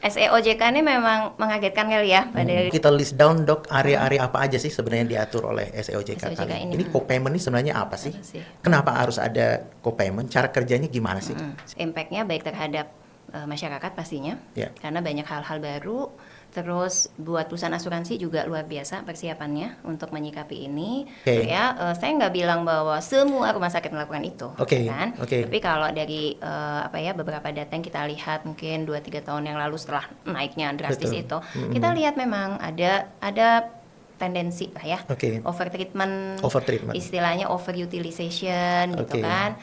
SEOJK ini memang mengagetkan kali ya, Pak Kita list down dok, area-area apa aja sih sebenarnya yang diatur oleh SEOJK SEOJK kali ini. ini? Co-payment ini sebenarnya apa sih? Apa sih? Kenapa harus ada co-payment? Cara kerjanya gimana sih? Impact-nya baik terhadap masyarakat pastinya, karena banyak hal-hal baru. Terus buat perusahaan asuransi juga luar biasa persiapannya untuk menyikapi ini. Ya, saya nggak bilang bahwa semua rumah sakit melakukan itu, kan? Tapi kalau dari beberapa data yang kita lihat mungkin 2-3 tahun yang lalu setelah naiknya drastis itu, kita lihat memang ada tendensi lah ya, overtreatment, istilahnya overutilization gitu kan.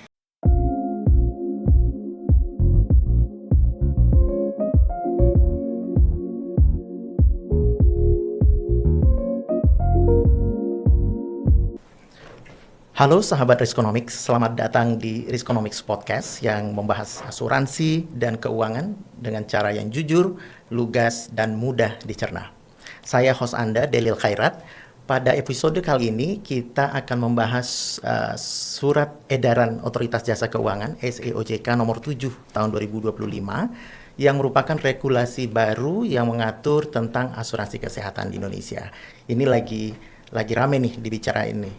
Halo sahabat Riskonomics, selamat datang di Riskonomics Podcast yang membahas asuransi dan keuangan dengan cara yang jujur, lugas, dan mudah dicerna. Saya host Anda, Delil Khairat. Pada episode kali ini kita akan membahas surat edaran Otoritas Jasa Keuangan SEOJK nomor 7 tahun 2025 yang merupakan regulasi baru yang mengatur tentang asuransi kesehatan di Indonesia. Ini lagi rame nih dibicarain nih.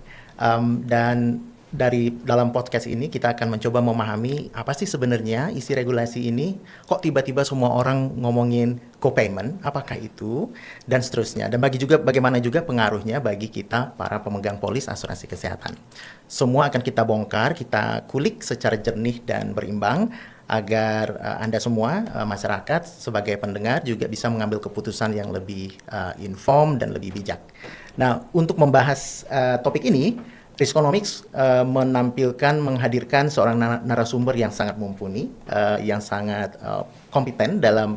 Dan dari dalam podcast ini kita akan mencoba memahami apa sih sebenarnya isi regulasi ini, kok tiba-tiba semua orang ngomongin co-payment, apakah itu, dan seterusnya. Dan bagaimana juga pengaruhnya bagi kita para pemegang polis asuransi kesehatan. Semua akan kita bongkar, kita kulik secara jernih dan berimbang agar Anda semua, masyarakat sebagai pendengar juga bisa mengambil keputusan yang lebih inform dan lebih bijak. Nah, untuk membahas topik ini, Riskonomics menghadirkan seorang narasumber yang sangat mumpuni, yang sangat kompeten dalam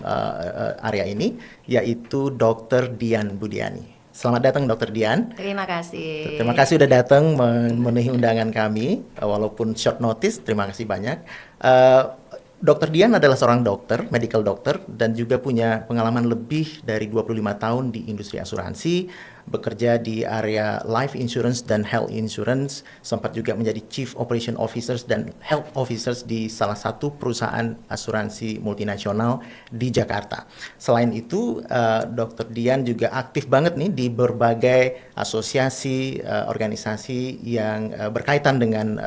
area ini, yaitu Dr. Dian Budiani. Selamat datang Dr. Dian. Terima kasih. Terima kasih sudah datang memenuhi undangan kami, walaupun short notice. Terima kasih banyak. Dr. Dian adalah seorang dokter, medical doctor, dan juga punya pengalaman lebih dari 25 tahun di industri asuransi, bekerja di area life insurance dan health insurance, sempat juga menjadi chief operation officers dan health officers di salah satu perusahaan asuransi multinasional di Jakarta. Selain itu, Dr. Dian juga aktif banget nih di berbagai asosiasi, organisasi yang berkaitan dengan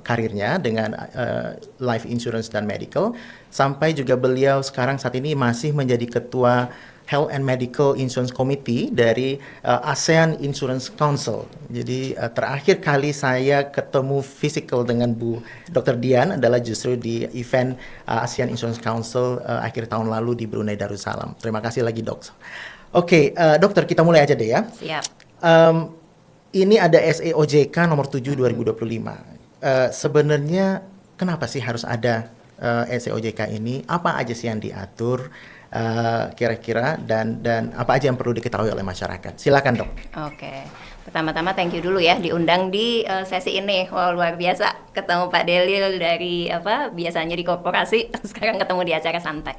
karirnya, dengan life insurance dan medical, sampai juga beliau sekarang saat ini masih menjadi ketua Health and Medical Insurance Committee dari ASEAN Insurance Council. Jadi terakhir kali saya ketemu physical dengan Bu Dr. Dian adalah justru di event ASEAN Insurance Council akhir tahun lalu di Brunei Darussalam. Terima kasih lagi dok. Oke, dokter, kita mulai aja deh ya. Siap. Ini ada SEOJK nomor 7 2025. Sebenarnya kenapa sih harus ada SEOJK ini? Apa aja sih yang diatur? Kira-kira dan apa aja yang perlu diketahui oleh masyarakat. Silakan dok. Oke. Pertama-tama thank you dulu ya diundang di sesi ini. Wow, luar biasa ketemu Pak Delil dari biasanya di korporasi, sekarang ketemu di acara santai.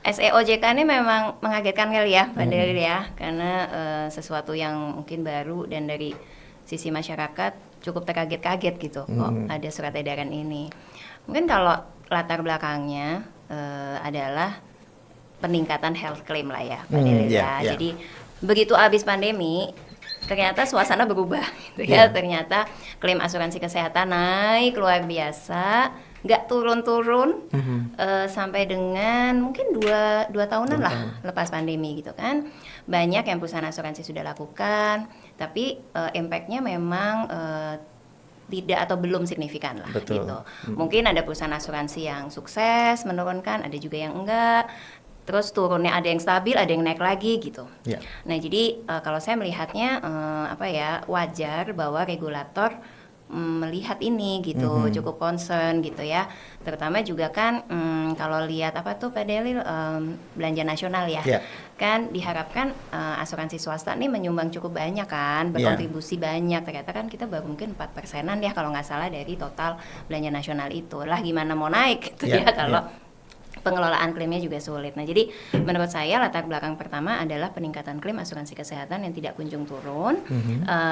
SEOJK ini memang mengagetkan kali ya Pak Delil ya, karena sesuatu yang mungkin baru dan dari sisi masyarakat cukup terkaget-kaget gitu kok ada surat edaran ini. Mungkin kalau latar belakangnya adalah peningkatan health claim lah ya Pak Delil ya. Jadi begitu habis pandemi ternyata suasana berubah gitu ya. Ternyata klaim asuransi kesehatan naik luar biasa, nggak turun-turun sampai dengan mungkin dua tahunan lah lepas pandemi gitu kan. Banyak yang perusahaan asuransi sudah lakukan, tapi impact-nya memang tidak atau belum signifikan lah. Betul. Gitu. Mungkin ada perusahaan asuransi yang sukses menurunkan, ada juga yang enggak. Terus turunnya ada yang stabil, ada yang naik lagi gitu. Nah jadi kalau saya melihatnya wajar bahwa regulator melihat ini gitu, cukup concern gitu ya. Terutama juga kan kalau lihat Pak Delil, belanja nasional ya. Kan diharapkan asuransi swasta nih menyumbang cukup banyak kan, berkontribusi banyak. Ternyata kan kita baru mungkin 4%-an ya kalau nggak salah dari total belanja nasional itu. Lah gimana mau naik gitu ya kalau pengelolaan klaimnya juga sulit. Nah, jadi menurut saya latar belakang pertama adalah peningkatan klaim asuransi kesehatan yang tidak kunjung turun,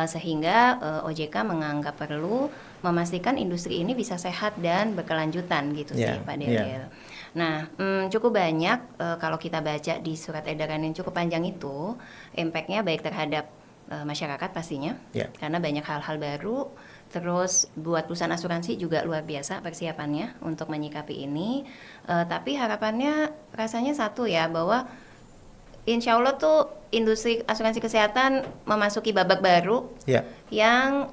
sehingga OJK menganggap perlu memastikan industri ini bisa sehat dan berkelanjutan gitu sih Pak Delil. Nah, cukup banyak kalau kita baca di surat edaran yang cukup panjang itu, impact-nya baik terhadap masyarakat pastinya, karena banyak hal-hal baru. Terus buat perusahaan asuransi juga luar biasa persiapannya untuk menyikapi ini. Tapi harapannya rasanya satu ya, bahwa insya Allah tuh industri asuransi kesehatan memasuki babak baru yang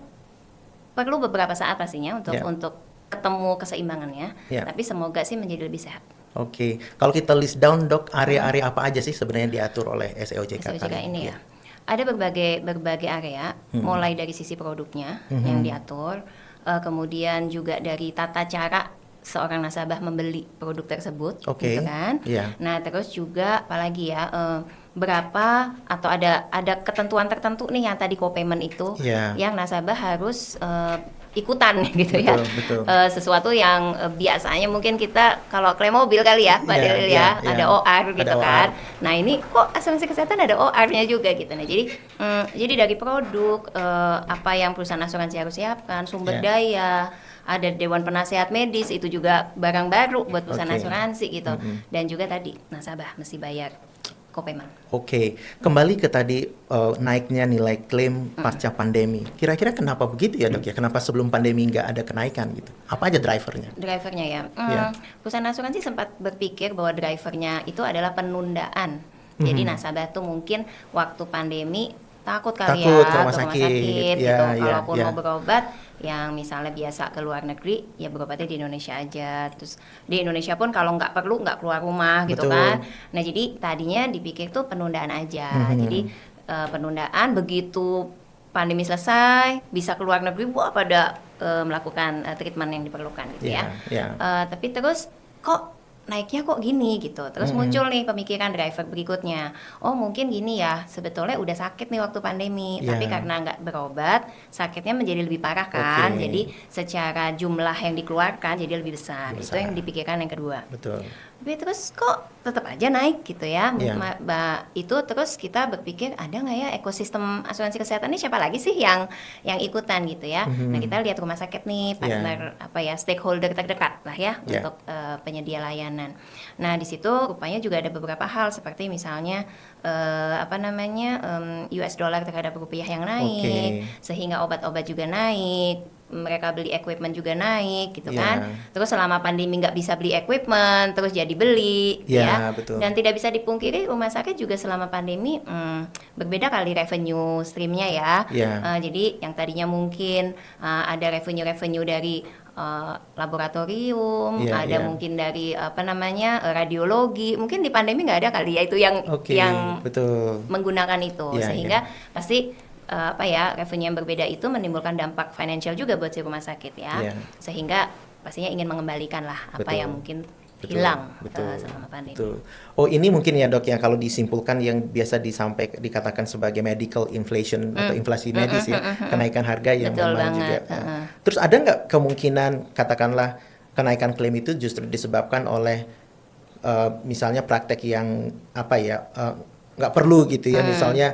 perlu beberapa saat pastinya untuk ketemu keseimbangannya, tapi semoga sih menjadi lebih sehat. Oke, kalau kita list down dok, area-area apa aja sih sebenarnya diatur oleh SEOJK ini ya? Ada berbagai area, mulai dari sisi produknya yang diatur, kemudian juga dari tata cara seorang nasabah membeli produk tersebut, gitu kan? Nah, terus juga apalagi ya, berapa atau ada ketentuan tertentu nih yang tadi co-payment itu, yang nasabah harus ikutan gitu ya. Sesuatu yang biasanya mungkin kita kalau klaim mobil kali ya, Pak Delil ya, ada OR gitu kan. Nah, ini kok asuransi kesehatan ada OR-nya juga gitu. Nah, jadi dari produk apa yang perusahaan asuransi harus siapkan, sumber daya, ada dewan penasehat medis, itu juga barang baru buat perusahaan asuransi gitu. Dan juga tadi nasabah mesti bayar co-payment. Oke, kembali ke tadi naiknya nilai klaim pasca pandemi. Kira-kira kenapa begitu ya dok ya? Kenapa sebelum pandemi nggak ada kenaikan gitu? Apa aja drivernya? Drivernya ya, perusahaan asuransi sempat berpikir bahwa drivernya itu adalah penundaan. Jadi nasabah tuh mungkin waktu pandemi takut kali ya ke rumah sakit gitu. Kalaupun mau berobat, yang misalnya biasa ke luar negeri, ya berobatnya di Indonesia aja. Terus di Indonesia pun kalau nggak perlu nggak keluar rumah gitu kan. Nah, jadi tadinya dipikir tuh penundaan aja. Jadi penundaan, begitu pandemi selesai bisa keluar negeri, pada melakukan treatment yang diperlukan gitu ya. Tapi terus kok naiknya kok gini gitu. Terus muncul nih pemikiran driver berikutnya. Oh, mungkin gini ya, sebetulnya udah sakit nih waktu pandemi, tapi karena nggak berobat, sakitnya menjadi lebih parah kan. Jadi secara jumlah yang dikeluarkan jadi lebih besar. Itu yang dipikirkan yang kedua. Tapi terus kok tetap aja naik gitu ya. Itu terus kita berpikir, ada nggak ya ekosistem asuransi kesehatan ini, siapa lagi sih yang ikutan gitu ya. Nah, kita lihat rumah sakit nih, partner stakeholder terdekat lah ya untuk penyedia layanan. Nah, di situ rupanya juga ada beberapa hal seperti misalnya US dollar terhadap rupiah yang naik, sehingga obat-obat juga naik, mereka beli equipment juga naik gitu kan. Terus selama pandemi nggak bisa beli equipment, terus jadi beli ya. Dan tidak bisa dipungkiri rumah sakit juga selama pandemi berbeda kali revenue streamnya ya. Jadi yang tadinya mungkin ada revenue dari laboratorium, mungkin dari radiologi, mungkin di pandemi nggak ada kali ya itu yang menggunakan itu, sehingga pasti revenue yang berbeda itu menimbulkan dampak financial juga buat si rumah sakit ya. Sehingga pastinya ingin mengembalikan lah apa yang mungkin hilang selama pandemi. Oh, ini mungkin ya dok ya, kalau disimpulkan yang biasa dikatakan sebagai medical inflation atau inflasi medis ya, kenaikan harga yang memang juga. Terus ada nggak kemungkinan katakanlah kenaikan klaim itu justru disebabkan oleh misalnya praktek yang nggak perlu gitu ya, misalnya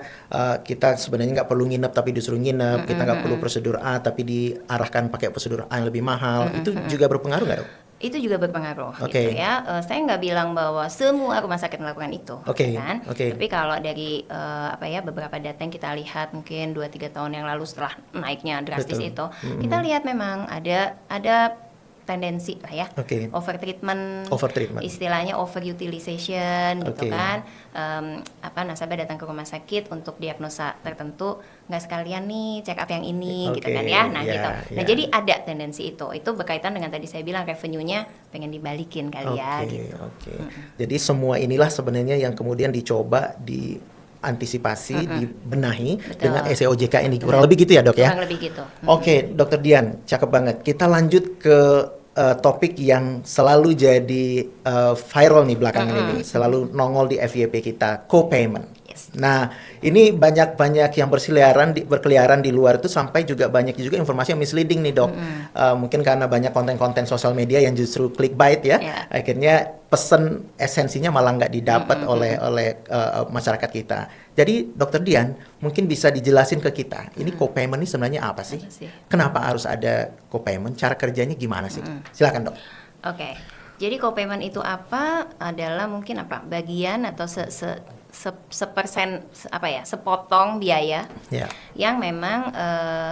kita sebenarnya nggak perlu nginep tapi disuruh nginep, kita nggak perlu prosedur A tapi diarahkan pakai prosedur A yang lebih mahal, itu juga berpengaruh nggak dok? Itu juga berpengaruh gitu ya. Saya nggak bilang bahwa semua rumah sakit melakukan itu, kan? Tapi kalau dari beberapa data yang kita lihat mungkin 2-3 tahun yang lalu setelah naiknya drastis itu, kita lihat memang ada tendensi lah ya, overtreatment, istilahnya overutilization gitu kan. Nasabah datang ke rumah sakit untuk diagnosa tertentu, nggak sekalian nih check up yang ini gitu kan ya. Nah gitu. Nah, jadi ada tendensi itu berkaitan dengan tadi saya bilang revenue-nya pengen dibalikin kali ya gitu. Jadi semua inilah sebenarnya yang kemudian dicoba antisipasi, dibenahi dengan SEOJK ini. Kurang lebih gitu ya dok ya? Kurang lebih gitu. Oke, Dokter Dian, cakep banget. Kita lanjut ke topik yang selalu jadi viral nih belakangan ini. Selalu nongol di FYP kita, co-payment. Nah, ini banyak yang berkeliaran di luar itu, sampai juga banyak juga informasi yang misleading nih dok. Mungkin karena banyak konten-konten sosial media yang justru clickbait ya. Akhirnya pesan esensinya malah nggak didapat oleh masyarakat kita. Jadi Dokter Dian mungkin bisa dijelasin ke kita, ini co-payment ini sebenarnya apa sih? Kenapa harus ada co-payment? Cara kerjanya gimana sih? Silakan dok. Oke. Jadi co-payment itu apa? Adalah mungkin bagian atau sepersen sepotong biaya Ya. yang memang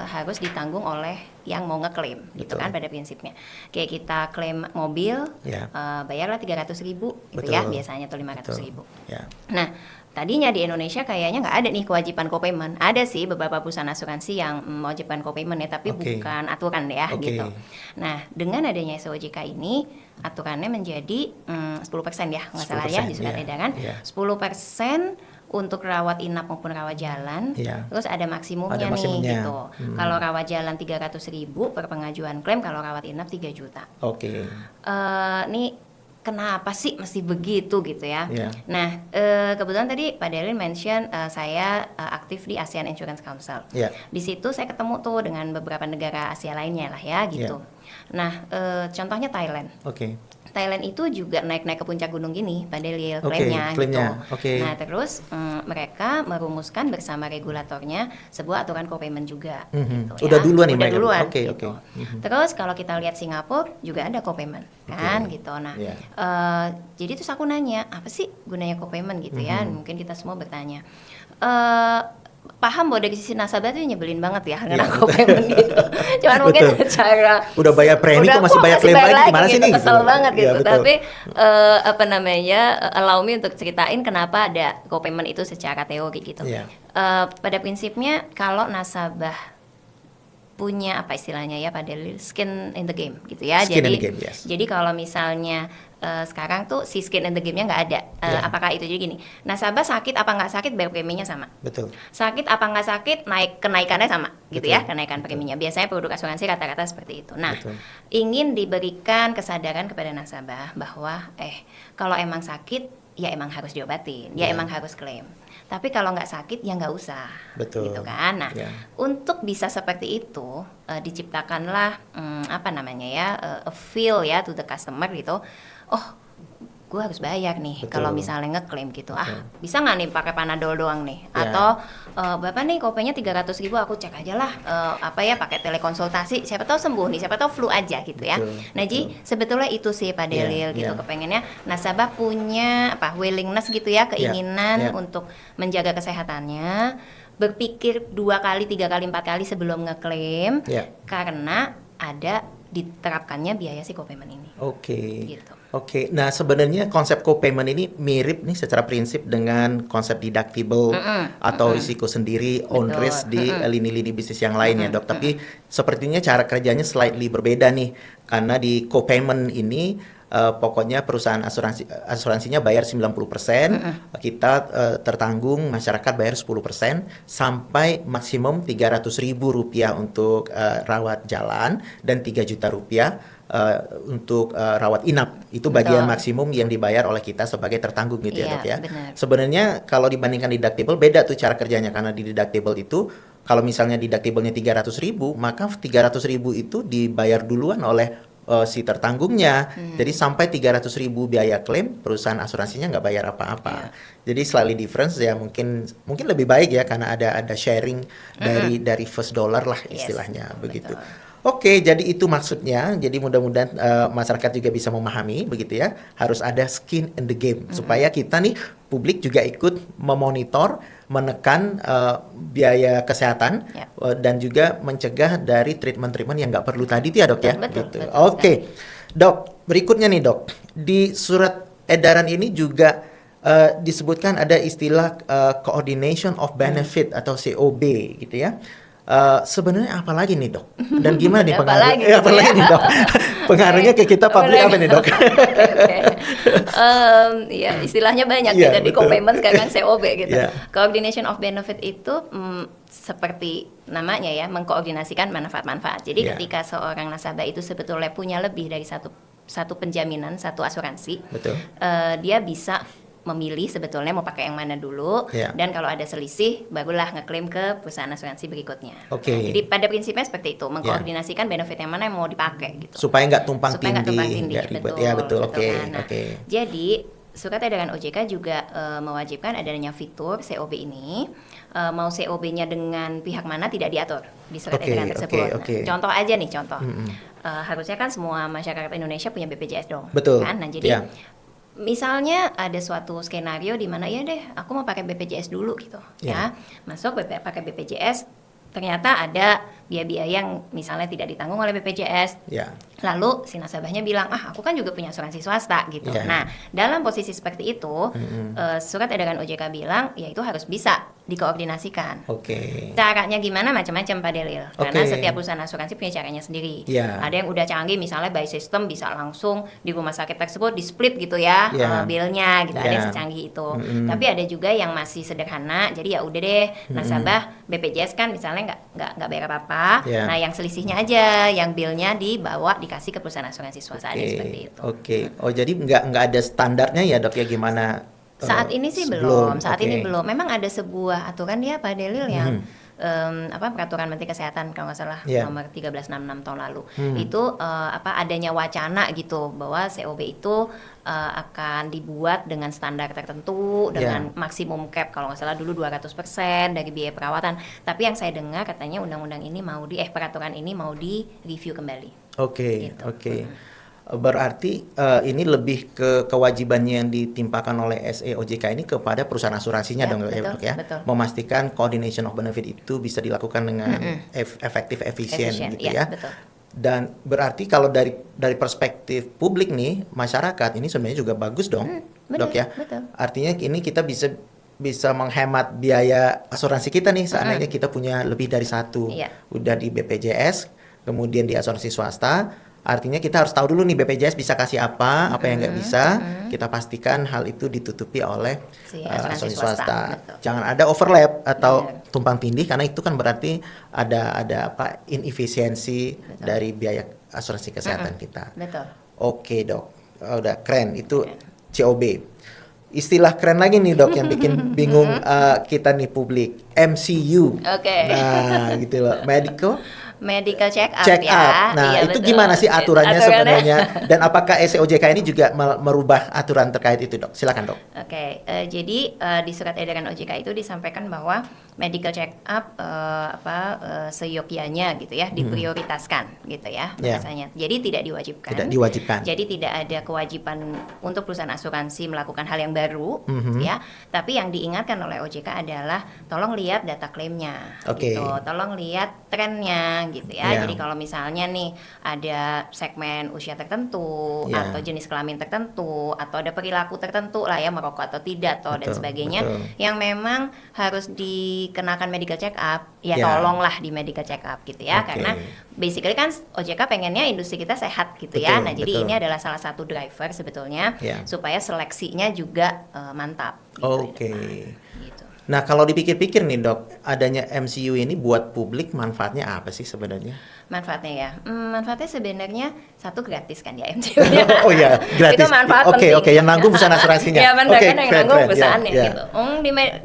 harus ditanggung oleh yang mau ngeklaim gitu Betul. kan pada prinsipnya. Kayak kita klaim mobil, Ya. bayarlah 300.000 gitu Betul. ya, biasanya tuh 500.000. Ya. Nah, tadinya di Indonesia kayaknya nggak ada nih kewajiban co-payment. Ada sih beberapa perusahaan asuransi yang mewajibkan co-payment ya, tapi Oke. bukan aturan ya Oke. gitu. Nah, dengan adanya SOJK ini, aturannya menjadi 10% ya, nggak salah ya di 10%, surat ya. edaran. Ya. 10% untuk rawat inap maupun rawat jalan, Ya. terus ada maksimumnya, Ada maksimumnya. nih gitu. Kalau rawat jalan 300.000 per pengajuan klaim, kalau rawat inap 3 juta. Oke. Nih kenapa sih mesti begitu gitu ya? Ya. Nah, kebetulan tadi Pak Delil mention saya aktif di ASEAN Insurance Council. Ya. Di situ saya ketemu tuh dengan beberapa negara Asia lainnya lah ya gitu. Nah, contohnya Thailand. Oke. Thailand itu juga naik-naik ke puncak gunung gini, Pak Delil, Oke, klaimnya gitu. klaimnya, oke. Nah, terus mereka merumuskan bersama regulatornya sebuah aturan co-payment juga. Gitu, Udah ya. duluan nih Udah mereka. duluan. Oke, gitu. oke. Terus kalau kita lihat Singapura juga ada co-payment kan gitu. Nah, Iya. jadi terus aku nanya, apa sih gunanya co-payment gitu ya? Mungkin kita semua bertanya. Paham bahwa dari sisi nasabah tuh nyebelin banget ya dengan Iya, co-payment gitu. Cuman mungkin Betul. secara Udah bayar premi kok masih bayar klaim lagi, gimana sih gitu, nih? kesel Gitu. banget Iya, gitu. betul. Tapi allow me untuk ceritain kenapa ada co-payment itu secara teori gitu. Iya. Pada prinsipnya kalau nasabah punya apa istilahnya ya Pak Delil, skin in the game gitu ya. Skin in jadi the game, yes. jadi kalau misalnya sekarang tuh si skin in the game-nya nggak ada. Yeah. Apakah itu jadi gini, nasabah sakit apa nggak sakit bayar preminya sama. Betul. Sakit apa nggak sakit kenaikannya sama gitu Betul. ya, kenaikan preminya. Biasanya produk asuransi rata-rata seperti itu. Nah, Betul. ingin diberikan kesadaran kepada nasabah bahwa kalau emang sakit ya emang harus diobatin, ya Ya. emang harus klaim. Tapi kalau nggak sakit ya nggak usah. Betul. Gitu kan. Nah, Ya. untuk bisa seperti itu diciptakanlah a feel ya to the customer gitu. Oh, gue harus bayar nih Betul. kalau misalnya ngeklaim gitu. Betul. Bisa nggak nih pakai Panadol doang nih? Ya. Atau Bapak nih kopenya 300.000, aku cek aja lah pakai telekonsultasi, siapa tahu sembuh nih, siapa tahu flu aja gitu ya. Betul, Nah, jadi sebetulnya itu sih Pak Ya, Delil gitu, ya. kepengennya nasabah punya willingness gitu ya, keinginan ya. untuk menjaga kesehatannya, berpikir 2 kali, 3 kali, 4 kali sebelum ngeklaim, Ya. karena ada diterapkannya biaya si co-payment ini. Oke. Gitu. Oke. Nah, sebenarnya konsep co-payment ini mirip nih secara prinsip dengan konsep deductible atau risiko sendiri on Betul. risk di lini-lini bisnis yang lain ya, Dok. Tapi sepertinya cara kerjanya slightly berbeda nih. Karena di co-payment ini pokoknya perusahaan asuransinya bayar 90%, kita tertanggung, masyarakat bayar 10% sampai maksimum Rp300.000 untuk rawat jalan dan Rp3 juta untuk rawat inap. Itu bagian Betul. maksimum yang dibayar oleh kita sebagai tertanggung gitu ya, Iya, Dok ya. benar. Sebenarnya kalau dibandingkan deductible beda tuh cara kerjanya, karena di deductible itu kalau misalnya deductible-nya 300.000, maka 300.000 itu dibayar duluan oleh si tertanggungnya. Jadi sampai 300.000 biaya klaim, perusahaan asuransinya nggak bayar apa-apa. Jadi slightly difference ya, mungkin lebih baik ya, karena ada sharing dari first dollar lah istilahnya, begitu. Oke, jadi itu maksudnya. Jadi mudah-mudahan masyarakat juga bisa memahami begitu ya. Harus ada skin in the game supaya kita nih publik juga ikut memonitor, menekan biaya kesehatan dan juga mencegah dari treatment-treatment yang nggak perlu tadi ya, Dok ya. Betul, Gitu. betul Oke, Dok. Berikutnya nih, Dok. Di surat edaran ini juga disebutkan ada istilah coordination of benefit atau COB gitu ya. Sebenarnya apa lagi nih, Dok? Dan gimana nih pengaruhnya? Apa lagi nih, Dok? Pengaruhnya ke kita publik apa nih, Dok? Ya, istilahnya banyak Iya, gitu di betul. co-payment sekarang COB gitu. Iya. Coordination of benefit itu seperti namanya ya, mengkoordinasikan manfaat-manfaat. Jadi Iya. ketika seorang nasabah itu sebetulnya punya lebih dari satu penjaminan, satu asuransi, Betul. dia bisa memilih sebetulnya mau pakai yang mana dulu, Iya. dan kalau ada selisih barulah ngeklaim ke perusahaan asuransi berikutnya. Oke. Nah, jadi pada prinsipnya seperti itu, mengkoordinasikan benefit yang mana yang mau dipakai gitu. Supaya nggak tumpang Supaya nggak tumpang tindih, tindih, nggak ribet. betul, Ya, betul. Oke, kan. Nah, oke. Jadi surat edaran OJK juga mewajibkan adanya fitur COB ini. Mau COB-nya dengan pihak mana tidak diatur di surat Oke, edaran tersebut. oke, oke. Nah, contoh aja nih, harusnya kan semua masyarakat Indonesia punya BPJS dong. Betul. Kan? Nah, jadi Ya. misalnya ada suatu skenario di mana ya deh, aku mau pakai BPJS dulu gitu, Ya. ya. Masuk pakai BPJS, ternyata ada biaya-biaya yang misalnya tidak ditanggung oleh BPJS. Ya. Lalu si nasabahnya bilang, aku kan juga punya asuransi swasta gitu. Ya. Nah, dalam posisi seperti itu, surat edaran OJK bilang, ya itu harus bisa dikoordinasikan. Oke. Caranya gimana macam-macam Pak Delil, karena Oke. setiap perusahaan asuransi punya caranya sendiri. Ya. Ada yang udah canggih, misalnya by system bisa langsung di rumah sakit tersebut di split gitu ya, Ya. bilnya gitu. Ada Ya. yang secanggih itu. Tapi ada juga yang masih sederhana, jadi ya udah deh, nasabah BPJS kan misalnya nggak bayar apa-apa. Ya. Nah, yang selisihnya aja, yang bilnya dibawa dikasih ke perusahaan asuransi swasta, ada yang seperti itu. Oke. Oh, jadi nggak ada standarnya ya, Dok, ya, gimana? Saat ini sih sebelum? belum. Saat Oke. ini belum. Memang ada sebuah aturan dia Pak Delil yang peraturan Menteri Kesehatan kalau nggak salah Yeah. nomor 1366 tahun lalu. Itu adanya wacana gitu bahwa COB itu akan dibuat dengan standar tertentu dengan maksimum cap kalau nggak salah dulu 200% dari biaya perawatan. Tapi yang saya dengar katanya undang-undang ini peraturan ini mau di-review kembali. Oke, Gitu. oke. Berarti ini lebih ke kewajibannya yang ditimpakan oleh SEOJK ini kepada perusahaan asuransinya Ya, dong, betul, Dok, ya. betul. Memastikan coordination of benefit itu bisa dilakukan dengan efektif, efisien gitu ya. Betul. Dan berarti kalau dari perspektif publik nih, masyarakat ini sebenarnya juga bagus dong, betul, Dok, ya. betul. Artinya ini kita bisa menghemat biaya asuransi kita nih, seandainya kita punya lebih dari satu. Iya. Udah di BPJS, kemudian di asuransi swasta, artinya kita harus tahu dulu nih BPJS bisa kasih apa yang nggak bisa, kita pastikan hal itu ditutupi oleh Si asuransi asuransi swasta. swasta, betul. Jangan ada overlap atau Benar. tumpang tindih, karena itu kan berarti ada inefisiensi dari biaya asuransi kesehatan kita. Betul. Oke, Dok. Udah keren itu COB. Istilah keren lagi nih, Dok, yang bikin bingung kita nih publik, MCU. Oke. Nah, gitu loh. Medical check up Check ya. up. Nah, Iya, itu betul. gimana sih aturannya Aturannya. sebenarnya? Dan apakah SEOJK ini juga merubah aturan terkait itu, Dok? Silakan, Dok. Oke, jadi di surat edaran OJK itu disampaikan bahwa medical check up seyogyanya gitu ya, diprioritaskan gitu ya Ya. bahasanya. Jadi tidak diwajibkan. Tidak diwajibkan. Jadi tidak ada kewajiban untuk perusahaan asuransi melakukan hal yang baru ya. Tapi yang diingatkan oleh OJK adalah tolong lihat data klaimnya Oke. gitu. Tolong lihat trennya gitu ya. Ya. Jadi kalau misalnya nih ada segmen usia tertentu Ya. atau jenis kelamin tertentu atau ada perilaku tertentu lah ya, merokok atau tidak atau dan Betul, sebagainya betul. yang memang harus dikenakan medical check up, ya Ya. tolonglah di medical check up gitu ya. Oke. Karena basically kan OJK pengennya industri kita sehat gitu ya. Betul, Nah, jadi betul. ini adalah salah satu driver sebetulnya Ya. supaya seleksinya juga mantap gitu di Oke. depan, gitu. Nah, kalau dipikir-pikir nih, Dok, adanya MCU ini buat publik manfaatnya apa sih sebenarnya? Manfaatnya ya, manfaatnya sebenarnya satu gratis kan ya MCU-nya. Oh ya, gratis. Itu manfaat Oke, penting. oke, yang nanggung perusahaan asuransinya. Ya benar, Oke, kan yang keren, nanggung keren. perusahaannya Ya, ya. gitu.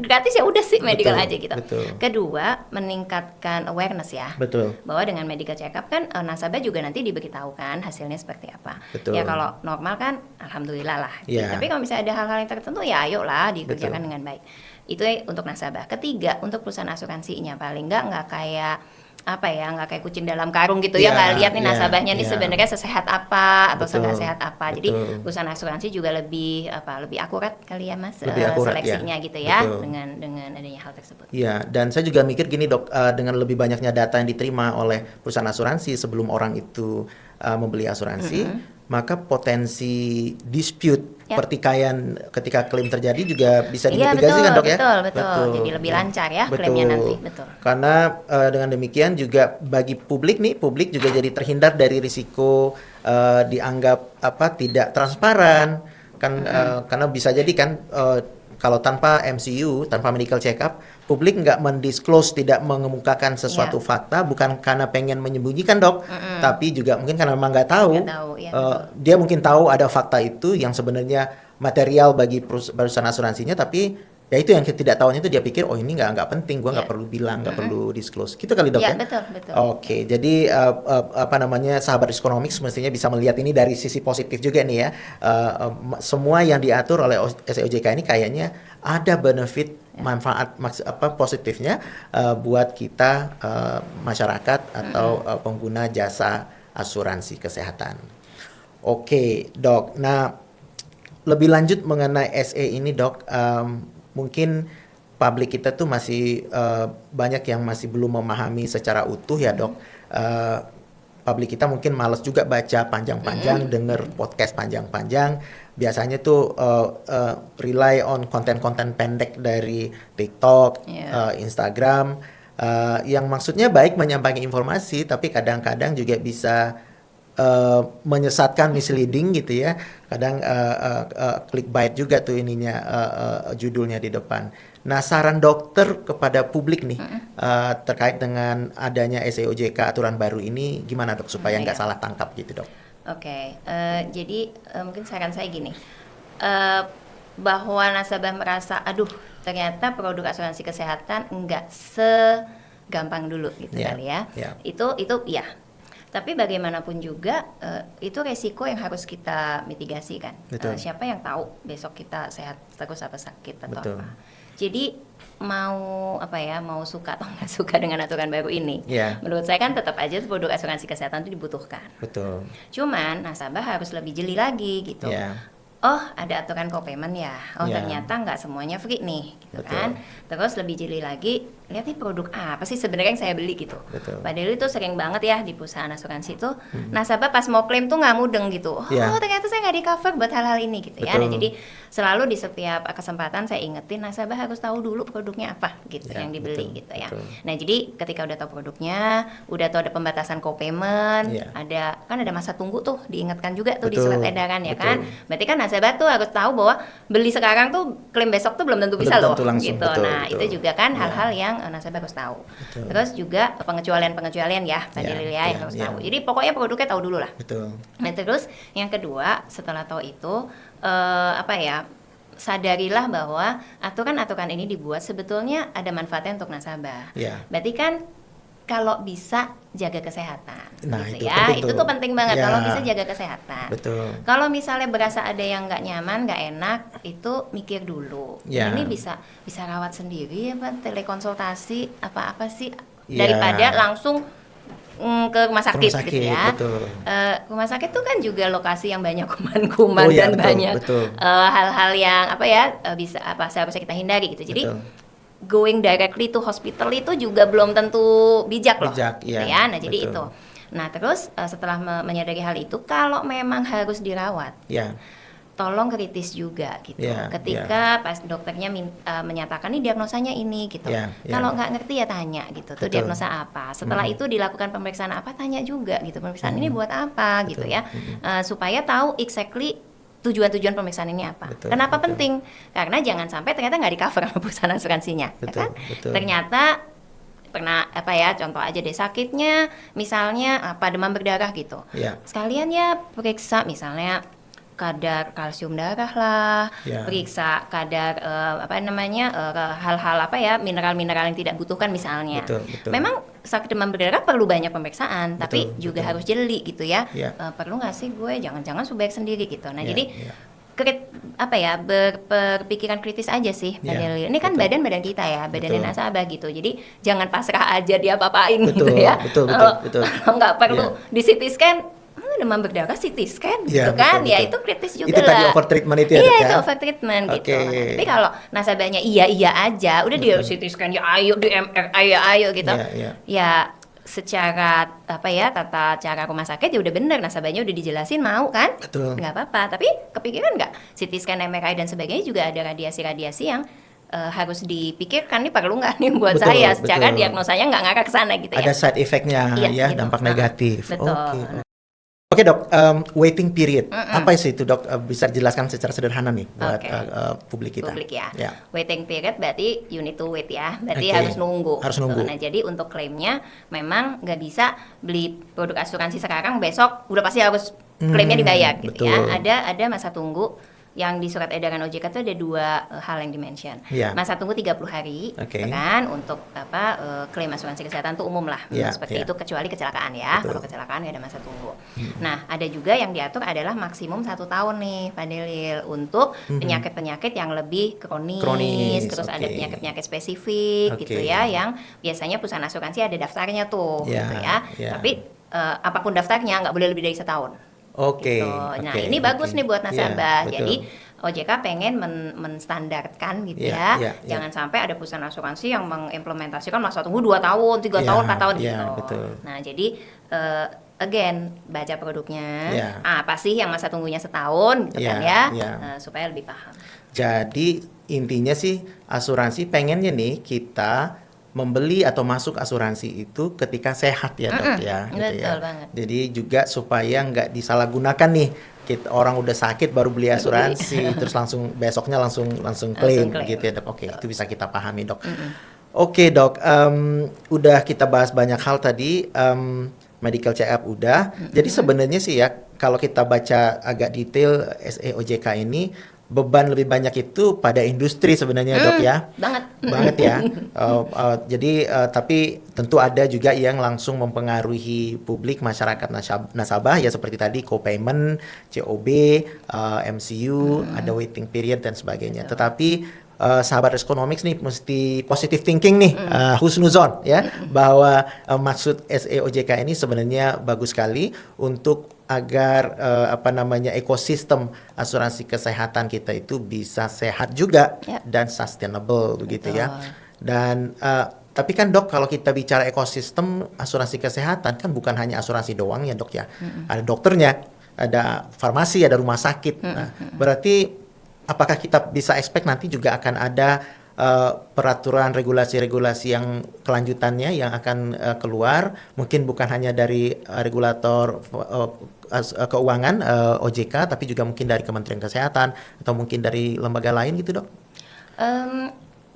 Gratis ya udah sih medical Betul, aja gitu. betul. Kedua, meningkatkan awareness ya. Betul. Bahwa dengan medical check up kan nasabah juga nanti diberitahukan hasilnya seperti apa. Betul. Ya kalau normal kan alhamdulillah lah. Ya. Tapi kalau misalnya ada hal-hal yang tertentu ya ayolah dikerjakan Betul. dengan baik. Itu untuk nasabah. Ketiga, untuk perusahaan asuransinya paling nggak kayak nggak kayak kucing dalam karung gitu ya, Ya, nggak lihat nih ya, nasabahnya nih ya. sebenarnya sesehat apa atau Betul, nggak sehat apa. Jadi betul. perusahaan asuransi juga lebih akurat kali ya Mas, Lebih akurat, seleksinya ya. gitu ya Betul. dengan adanya hal tersebut. Iya, dan saya juga mikir gini, Dok, dengan lebih banyaknya data yang diterima oleh perusahaan asuransi sebelum orang itu membeli asuransi, maka potensi dispute Ya. pertikaian ketika klaim terjadi juga bisa Iya, dimitigasi kan, Dok, ya? betul. Jadi lebih lancar ya klaimnya nanti, betul. Karena dengan demikian juga bagi publik juga jadi terhindar dari risiko dianggap tidak transparan kan, karena bisa jadi kan kalau tanpa MCU, tanpa medical check up, publik nggak mendisclose, tidak mengemukakan sesuatu fakta, bukan karena pengen menyembunyikan, Dok, tapi juga mungkin karena memang nggak tahu. Nggak tahu, ya, betul. Dia mungkin tahu ada fakta itu yang sebenarnya material bagi perusahaan asuransinya, tapi ya itu yang ketidaktahuan itu dia pikir, oh ini nggak penting, gua nggak Ya. perlu bilang, nggak perlu disclose. Gitu kali, Dok, Ya, ya? betul. Oke, jadi sahabat Riskonomics mestinya bisa melihat ini dari sisi positif juga nih ya. Semua yang diatur oleh SEOJK ini kayaknya ada benefit, manfaat positifnya buat kita masyarakat atau pengguna jasa asuransi kesehatan. Oke, Dok. Nah, lebih lanjut mengenai SE ini, Dok, mungkin publik kita tuh masih banyak yang masih belum memahami secara utuh ya, Dok. Publik kita mungkin malas juga baca panjang-panjang, denger podcast panjang-panjang. Biasanya tuh rely on konten-konten pendek dari TikTok, Instagram, yang maksudnya baik menyampaikan informasi, tapi kadang-kadang juga bisa menyesatkan, misleading gitu ya. Kadang clickbait juga tuh ininya, judulnya di depan. Nah, saran dokter kepada publik nih terkait dengan adanya SEOJK aturan baru ini gimana, Dok, supaya nggak salah tangkap gitu, Dok? Oke, jadi mungkin saran saya gini, bahwa nasabah merasa, aduh ternyata produk asuransi kesehatan nggak segampang dulu gitu kali ya. Itu ya. Tapi bagaimanapun juga itu resiko yang harus kita mitigasi kan. Siapa yang tahu besok kita sehat terus apa sakit atau apa. Jadi mau suka atau nggak suka dengan aturan baru ini, menurut saya kan tetap aja produk asuransi kesehatan itu dibutuhkan. Betul. Cuman nasabah harus lebih jeli lagi gitu. Oh, ada aturan co-payment ya. Oh, ternyata nggak semuanya free nih, gitu kan. Terus lebih jeli lagi, lihat nih produk apa sih sebenarnya yang saya beli gitu. Padahal itu sering banget ya di perusahaan asuransi itu, nasabah pas mau klaim tuh nggak mudeng gitu. Oh, ternyata saya nggak di cover buat hal-hal ini gitu ya. Nah, jadi selalu di setiap kesempatan saya ingetin nasabah harus tahu dulu produknya apa gitu yang dibeli gitu ya. Nah, jadi ketika udah tahu produknya, udah tahu ada pembatasan co-payment, ada masa tunggu tuh, diingatkan juga tuh di surat edaran ya kan. Berarti kan nasabah tuh harus tahu bahwa beli sekarang tuh klaim besok tuh belum tentu bisa loh langsung, gitu. Itu juga kan hal-hal yang nasabah harus tahu. Terus juga pengecualian ya, Pak Delil ya, yang harus tahu. Jadi pokoknya produknya tahu dulu lah. Nah, terus yang kedua setelah tahu itu sadarilah bahwa aturan-aturan ini dibuat sebetulnya ada manfaatnya untuk nasabah. Berarti kan kalau bisa jaga kesehatan, nah, gitu ya. Itu tuh penting banget kalau bisa jaga kesehatan. Kalau misalnya berasa ada yang nggak nyaman, nggak enak, itu mikir dulu. Ini bisa rawat sendiri apa telekonsultasi apa sih daripada langsung ke rumah sakit gitu ya. Rumah sakit tuh kan juga lokasi yang banyak kuman-kuman dan banyak hal-hal yang seharusnya kita hindari gitu. Jadi going directly to hospital itu juga belum tentu bijak loh, gitu ya. Nah, jadi itu. Nah, terus setelah menyadari hal itu, kalau memang harus dirawat, tolong kritis juga gitu. Ketika pas dokternya menyatakan nih diagnosanya ini gitu. Kalau nggak ngerti ya tanya gitu. Tuh diagnosa apa? Setelah itu dilakukan pemeriksaan apa? Tanya juga gitu. Pemeriksaan ini buat apa gitu ya? Supaya tahu exactly tujuan pemeriksaan ini apa. Kenapa penting? Karena jangan sampai ternyata nggak di-cover sama perusahaan asuransinya, ya kan? Ternyata pernah contoh aja deh, sakitnya misalnya demam berdarah gitu. Sekalian ya periksa misalnya kadar kalsium darah lah, periksa kadar hal-hal mineral-mineral yang tidak butuhkan misalnya. Memang sakit demam berdarah perlu banyak pemeriksaan, tapi juga harus jeli gitu ya. Perlu nggak sih gue jangan-jangan sebaik sendiri gitu. Nah, jadi berpikiran kritis aja sih, Pak Delil. Ini kan badan kita ya, badan nasabah gitu. Jadi jangan pasrah aja dia apa-apain gitu ya. Kalau nggak perlu di CT scan, demam berdarah CT scan gitu kan. Ya itu kritis juga itu lah. Itu tadi overtreatment itu ya. Iya, itu overtreatment gitu. Nah, tapi kalau nasabahnya iya aja, udah dia CT scan ya ayo di MRI ayo gitu. Ya secara tata cara rumah sakit ya udah benar, nasabahnya udah dijelasin mau kan, nggak apa-apa. Tapi kepikiran nggak CT scan, MRI dan sebagainya juga ada radiasi yang harus dipikirkan, nih perlu nggak nih buat saya secara diagnosanya nggak ngarah ke sana gitu ya. Ada side effect-nya ya, gitu. Dampak negatif. Oke, Dok, waiting period. Apa sih itu, Dok? Bisa dijelaskan secara sederhana nih buat publik kita. Waiting period berarti you need to wait ya. Berarti harus nunggu. Nah, jadi untuk klaimnya memang nggak bisa beli produk asuransi sekarang, besok udah pasti harus klaimnya dibayar gitu ya. Ada masa tunggu. Yang di surat edaran OJK itu ada dua hal yang dimention. Masa tunggu 30 hari kan untuk klaim asuransi kesehatan itu umum lah. Seperti itu kecuali kecelakaan ya. Kalau kecelakaan ya ada masa tunggu. Nah, ada juga yang diatur adalah maksimum 1 tahun nih, Pak Delil, untuk penyakit-penyakit yang lebih kronis. Terus ada penyakit-penyakit spesifik gitu ya, yang biasanya perusahaan asuransi ada daftarnya tuh gitu ya. Tapi apapun daftarnya nggak boleh lebih dari setahun. Oke. Gitu. Nah, Oke, ini bagus oke. nih buat nasabah. Iya, betul. Jadi OJK pengen menstandarkan gitu Iya, ya. iya, iya. Jangan sampai ada perusahaan asuransi yang mengimplementasikan masa tunggu 2 tahun, 3 Iya, tahun, 4 tahun iya, gitu. betul. Nah, jadi again baca produknya. Iya. Apa sih yang masa tunggunya setahun gitu Iya, kan ya. iya. Supaya lebih paham. Jadi intinya sih asuransi pengennya nih kita membeli atau masuk asuransi itu ketika sehat ya dok ya, gitu betul ya. banget. Jadi juga supaya nggak disalahgunakan nih, kita orang udah sakit baru beli asuransi, terus langsung besoknya langsung claim claim. gitu ya dok. Oke, itu bisa kita pahami dok. Oke dok, udah kita bahas banyak hal tadi, medical check up udah. Jadi sebenarnya sih ya kalau kita baca agak detail SEOJK ini, beban lebih banyak itu pada industri sebenarnya dok ya. Banget ya. Jadi tapi tentu ada juga yang langsung mempengaruhi publik masyarakat nasabah ya seperti tadi co-payment, COB, MCU, ada waiting period dan sebagainya. Tetapi sahabat Reskonomics nih mesti positive thinking nih, husnuzon ya, bahwa maksud SEOJK ini sebenarnya bagus sekali untuk agar ekosistem asuransi kesehatan kita itu bisa sehat juga dan sustainable begitu ya. Dan tapi kan dok, kalau kita bicara ekosistem asuransi kesehatan kan bukan hanya asuransi doang ya dok ya. Ada dokternya, ada farmasi, ada rumah sakit. Nah, berarti apakah kita bisa expect nanti juga akan ada peraturan regulasi-regulasi yang kelanjutannya yang akan keluar, mungkin bukan hanya dari regulator keuangan OJK, tapi juga mungkin dari Kementerian Kesehatan atau mungkin dari lembaga lain gitu dok?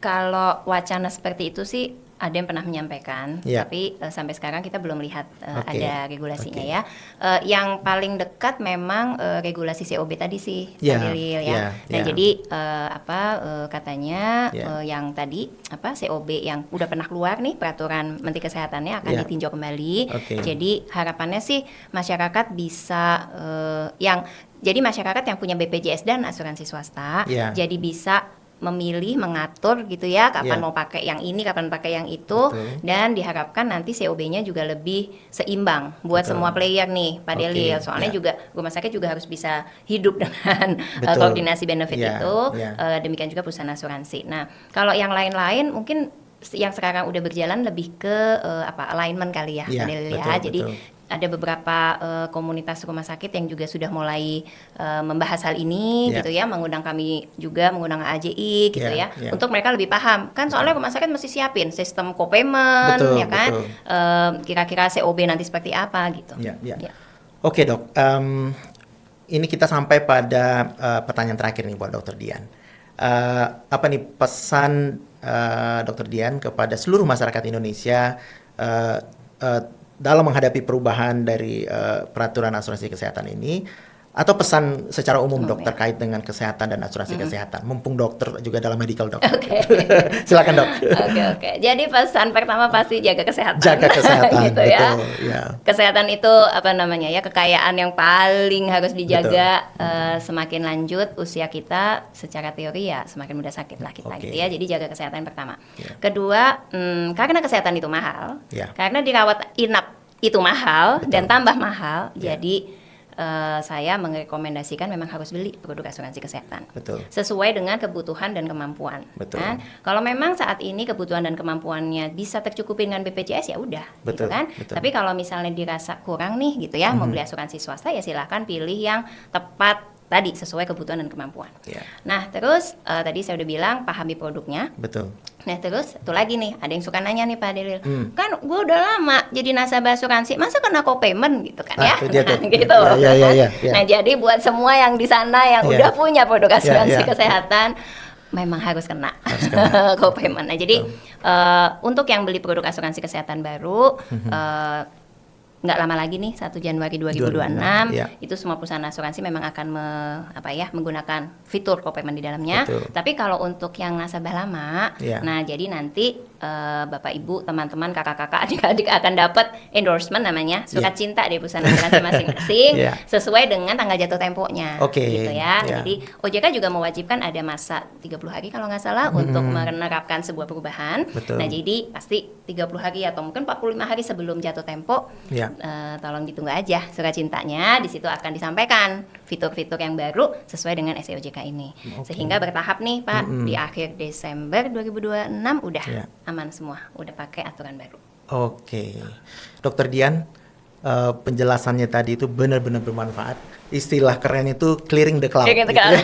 Kalau wacana seperti itu sih ada yang pernah menyampaikan, Yeah. tapi sampai sekarang kita belum lihat Okay. ada regulasinya Okay. ya. Yang paling dekat memang regulasi COB tadi sih, Yeah. Pak Delil ya. Yeah. Nah Yeah. jadi katanya Yeah. yang tadi COB yang udah pernah keluar nih peraturan Menteri Kesehatannya akan Yeah. ditinjau kembali. Okay. Jadi harapannya sih masyarakat bisa jadi masyarakat yang punya BPJS dan asuransi swasta, Yeah. jadi bisa memilih, mengatur gitu ya, kapan Yeah. mau pakai yang ini, kapan pakai yang itu. Betul. Dan diharapkan nanti COB-nya juga lebih seimbang buat Betul. semua player nih, Pak Oke, Delil. Soalnya yeah. juga rumah sakit juga harus bisa hidup dengan Betul. koordinasi benefit Yeah, itu. yeah. Demikian juga perusahaan asuransi. Nah, kalau yang lain-lain mungkin yang sekarang udah berjalan lebih ke alignment kali ya, Yeah, Pak Delil ya. betul, Jadi betul. ada beberapa komunitas rumah sakit yang juga sudah mulai membahas hal ini Yeah. gitu ya, mengundang kami juga, mengundang AJI gitu Yeah, ya, yeah. untuk mereka lebih paham. Kan soalnya rumah sakit mesti siapin sistem co-payment Betul, ya kan, betul. kira-kira COB nanti seperti apa gitu. Ya, ya. Ya. Oke dok, ini kita sampai pada pertanyaan terakhir nih buat Dokter Dian. Apa nih pesan Dokter Dian kepada seluruh masyarakat Indonesia dalam menghadapi perubahan dari peraturan asuransi kesehatan ini, atau pesan secara umum dok terkait dengan kesehatan dan asuransi kesehatan, mumpung dokter juga dalam medical dok. Oke. Silakan dok. Oke. Jadi pesan pertama pasti jaga kesehatan. Jaga kesehatan, gitu ya. betul, ya. Kesehatan itu kekayaan yang paling harus dijaga. Semakin lanjut usia kita, secara teori ya semakin mudah sakit lah kita Oke. gitu ya. Jadi jaga kesehatan yang pertama. Ya. Kedua, karena kesehatan itu mahal, Ya. karena dirawat inap itu mahal. Betul. Dan tambah mahal, Ya. jadi saya merekomendasikan memang harus beli produk asuransi kesehatan. Betul. Sesuai dengan kebutuhan dan kemampuan. Betul. Kan? Kalau memang saat ini kebutuhan dan kemampuannya bisa tercukupi dengan BPJS ya udah, gitu Betul, kan. betul. Tapi kalau misalnya dirasa kurang nih gitu ya, mau beli asuransi swasta ya silahkan pilih yang tepat tadi sesuai kebutuhan dan kemampuan. Ya. Nah terus tadi saya udah bilang pahami produknya. Betul. Nah terus satu lagi nih, ada yang suka nanya nih Pak Delil, kan gue udah lama jadi nasabah asuransi, masa kena co-payment gitu kan ya? Itu dia tuh. Gitu. Ya. Nah jadi buat semua yang di sana yang Ya. udah punya produk asuransi Ya. kesehatan, memang harus kena, co-payment. Nah jadi untuk yang beli produk asuransi kesehatan baru, nggak lama lagi nih 1 Januari 2026 ya. itu semua perusahaan asuransi memang akan menggunakan fitur co-payment di dalamnya. Betul. Tapi kalau untuk yang nasabah lama, Ya. nah jadi nanti Bapak Ibu, teman-teman, kakak-kakak, adik-adik akan dapat endorsement namanya surat cinta dari perusahaan asuransi masing-masing sesuai dengan tanggal jatuh temponya, gitu ya. Jadi OJK juga mewajibkan ada masa 30 hari kalau nggak salah untuk menerapkan sebuah perubahan. Nah jadi pasti 30 hari atau mungkin 45 hari sebelum jatuh tempo, tolong ditunggu aja surat cintanya. Di situ akan disampaikan fitur-fitur yang baru sesuai dengan SEOJK ini, sehingga bertahap nih Pak, di akhir Desember 2026 udah aman semua, udah pakai aturan baru. Dokter Dian, penjelasannya tadi itu benar-benar bermanfaat. Istilah keren itu clearing the cloud. Gitu ya.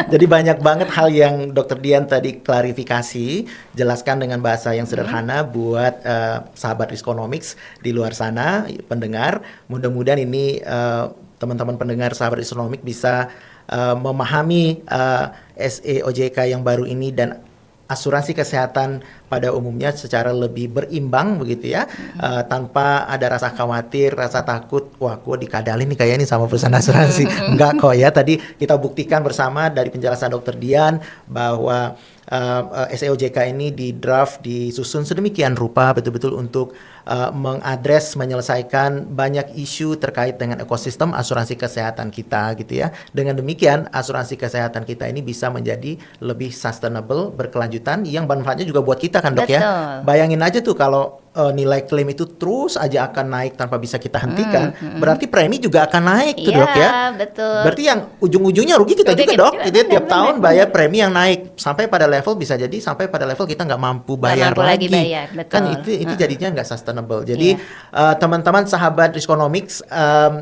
Jadi banyak banget hal yang Dokter Dian tadi klarifikasi, jelaskan dengan bahasa yang sederhana buat sahabat Riskonomics di luar sana, pendengar. Mudah-mudahan ini teman-teman pendengar sahabat Riskonomics bisa memahami SEOJK yang baru ini dan asuransi kesehatan pada umumnya secara lebih berimbang begitu ya, tanpa ada rasa khawatir, rasa takut, wah gue dikadalin nih kayaknya nih sama perusahaan asuransi. Enggak kok ya, tadi kita buktikan bersama dari penjelasan Dokter Dian bahwa SEOJK ini di draft, disusun sedemikian rupa betul-betul untuk mengadres, menyelesaikan banyak isu terkait dengan ekosistem asuransi kesehatan kita gitu ya. Dengan demikian asuransi kesehatan kita ini bisa menjadi lebih sustainable, berkelanjutan, yang manfaatnya juga buat kita kan Dok. Betul. Ya. Bayangin aja tuh kalau nilai klaim itu terus aja akan naik tanpa bisa kita hentikan, berarti premi juga akan naik tuh Dok ya. Betul. Berarti yang ujung-ujungnya rugi kita juga Dok. Jadi tiap tahun bayar premi yang naik sampai pada level bisa jadi sampai pada level kita nggak mampu bayar lagi. Kan itu jadinya nggak sustainable. Jadi teman-teman sahabat Riskonomics,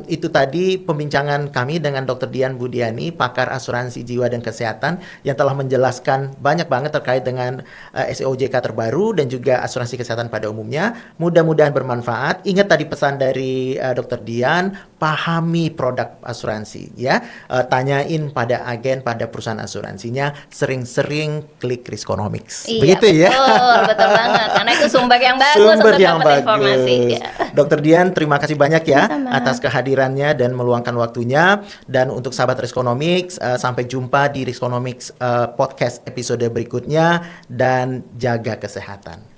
itu tadi pembincangan kami dengan Dr. Dian Budiani, pakar asuransi jiwa dan kesehatan yang telah menjelaskan banyak banget terkait dengan SEOJK terbaru dan juga asuransi kesehatan pada umumnya. Mudah-mudahan bermanfaat. Ingat tadi pesan dari Dr. Dian, pahami produk asuransi ya. Tanyain pada agen, pada perusahaan asuransinya, sering-sering klik Riskonomics. Begitu ya. Betul banget. Karena itu sumber yang bagus untuk dapat informasi. Ya. Dr. Dian, terima kasih banyak ya atas kehadirannya dan meluangkan waktunya. Dan untuk sahabat Riskonomics, sampai jumpa di Riskonomics podcast episode berikutnya dan jaga kesehatan.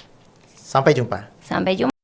Sampai jumpa. Sampai jumpa.